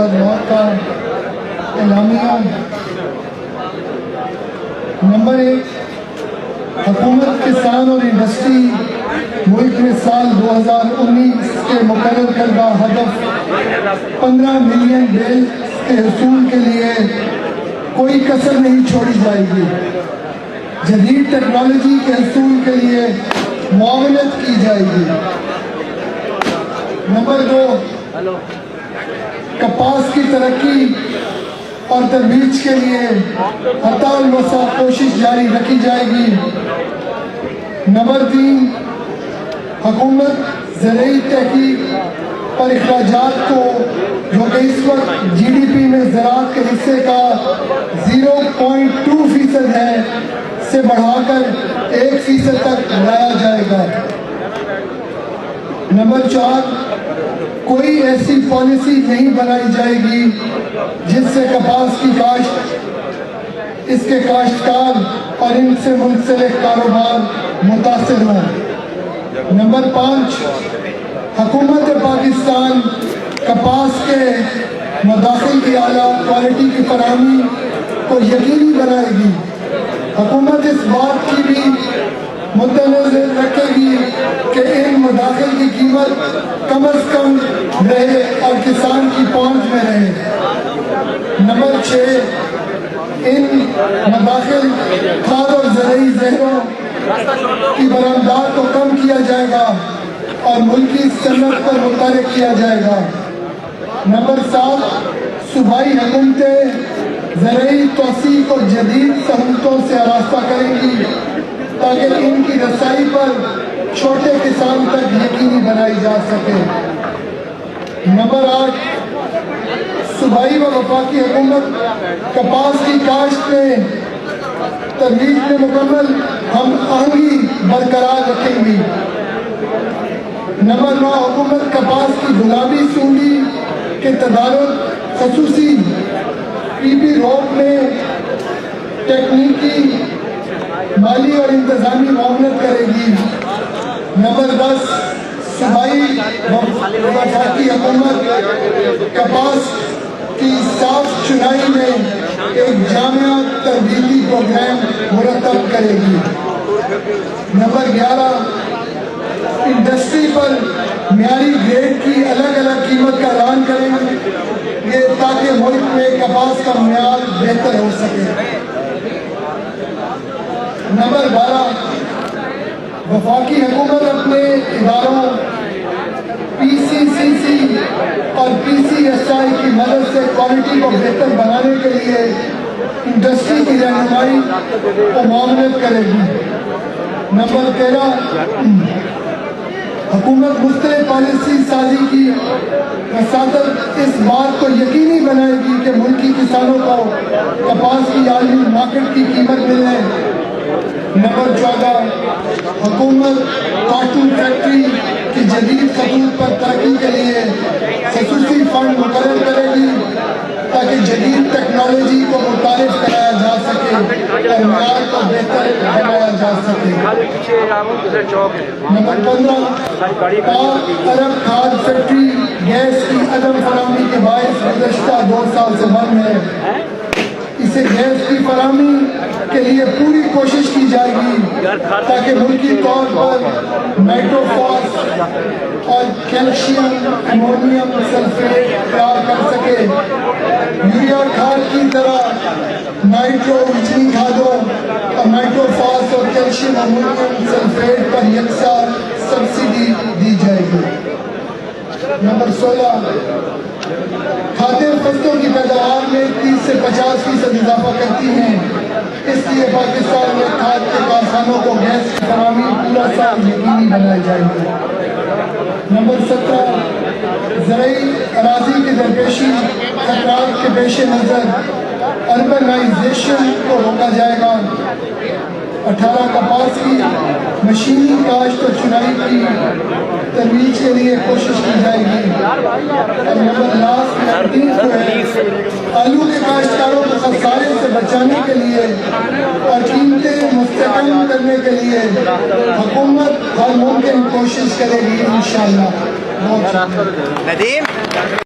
2009 کا اعلامیہ نمبر 1 حکومت کسان اور انڈسٹری ملک میں سال 2019 کے مقرر کردہ ہدف 15 ملین بیل کے حصول کے لیے کوئی کسر نہیں چھوڑی جائے گی۔ جدید ٹیکنالوجی کے حصول کے لیے معاونت کی جائے گی۔ نمبر 2 کپاس کی ترقی اور ترویج کے لیے حتی الوسع کوشش جاری رکھی جائے گی۔ نمبر 3 حکومت زرعی تحقیق اور اخراجات کو جو کہ اس وقت جی ڈی پی میں زراعت کے حصے کا 0.2% ہے سے بڑھا کر 1% تک لایا جائے گا۔ نمبر 4 کوئی ایسی پالیسی نہیں بنائی جائے گی جس سے کپاس کی کاشت، اس کے کاشتکار اور ان سے منسلک کاروبار متاثر ہوں۔ نمبر 5 حکومت پاکستان کپاس کے مداخل کی اعلیٰ کوالٹی کی فراہمی کو یقینی بنائے گی۔ حکومت اس بات کی بھی مدنظر رکھے گی کہ ان مداخل کی قیمت کم از کم رہے اور کسان کی پہنچ میں رہے۔ نمبر 6 ان مداخل کھاد اور زرعی زہروں کی برآمدات کو کم کیا جائے گا اور ملکی صنعت پر متحرک کیا جائے گا۔ نمبر 7 صوبائی حکومتیں زرعی توسیع کو جدید سہولتوں سے آراستہ کریں گی تاکہ ان کی رسائی پر چھوٹے کسان تک یقینی بنائی جا سکے۔ نمبر 8 صوبائی و وفاقی حکومت کپاس کی کاشت میں ترویج میں مکمل ہم آہنگی برقرار رکھیں گی۔ نمبر 9 حکومت کپاس کی گلابی سونڈی کے تدارک خصوصی پی پی روپ میں تکنیکی، مالی اور انتظامی معاونت کرے گی۔ نمبر 10 صوبائی وفاقی حکومت کپاس کی صاف چنائی میں ایک جامع تربیتی پروگرام مرتب کرے گی۔ نمبر 11 انڈسٹری پر معیاری گریڈ کی الگ الگ قیمت کا اعلان کریں گے تاکہ ملک میں کپاس کا معیار بہتر ہو سکے۔ نمبر 12 وفاقی حکومت اپنے اداروں پی سی سی سی اور پی سی ایس آئی کی مدد سے کوالٹی کو بہتر بنانے کے لیے انڈسٹری کی رہنمائی و معاونت کرے گی۔ نمبر 13 حکومت مختلف پالیسی سازی کی وساطت اس بات کو یقینی بنائے گی کہ ملکی کسانوں کو کپاس کی عالمی مارکیٹ کی قیمت ملے۔ نمبر 14 حکومت کاٹن فیکٹری کی جدید خطوط پر ترقی کے لیے خصوصی فنڈ مقرر کرے گی تاکہ جدید ٹیکنالوجی کو متعارف کرایا جا سکے اور معیار کو بہتر بنایا جا سکے۔ نمبر 15 پاک عرب کھاد فیکٹری گیس کی عدم فراہمی کے باعث گزشتہ 2 سال سے بند ہے۔ اسے گیس کی فراہمی کے لیے پوری کوشش کی جائے گی تاکہ ملکی طور پر نائٹروفاس اور کیلشیم امونیم سلفیٹ تیار کر سکے۔ یوریا کھاد کی طرح نائٹرو مچھلی کھادوں اور نائٹروفاس اور کیلشیم امونیم سلفیٹ پر یکساں سبسڈی دی جائے گی۔ نمبر 16 کھادی فصلوں کی پیداوار میں 30 سے 50% اضافہ کرتی ہیں، اس لیے پاکستان میں کھاد کے کارخانوں کو گیس کی فراہمی پورا سال یقینی بنائی جائے گی۔ نمبر 17 زرعی اراضی کی درپیشی خطرات کے پیش نظر اربنائزیشن کو روکا جائے گا۔ 18 کپاس کی مشینی کاشت اور چنائی کی ترویج کے لیے کوشش کی جائے گی۔ اور نمبر لاسٹ 19 ہے آلو کے کاشتکاروں کو خسارے سے بچانے کے لیے اور قیمتیں مستحکم کرنے کے لیے حکومت ہر ممکن کوشش کرے گی انشاءاللہ۔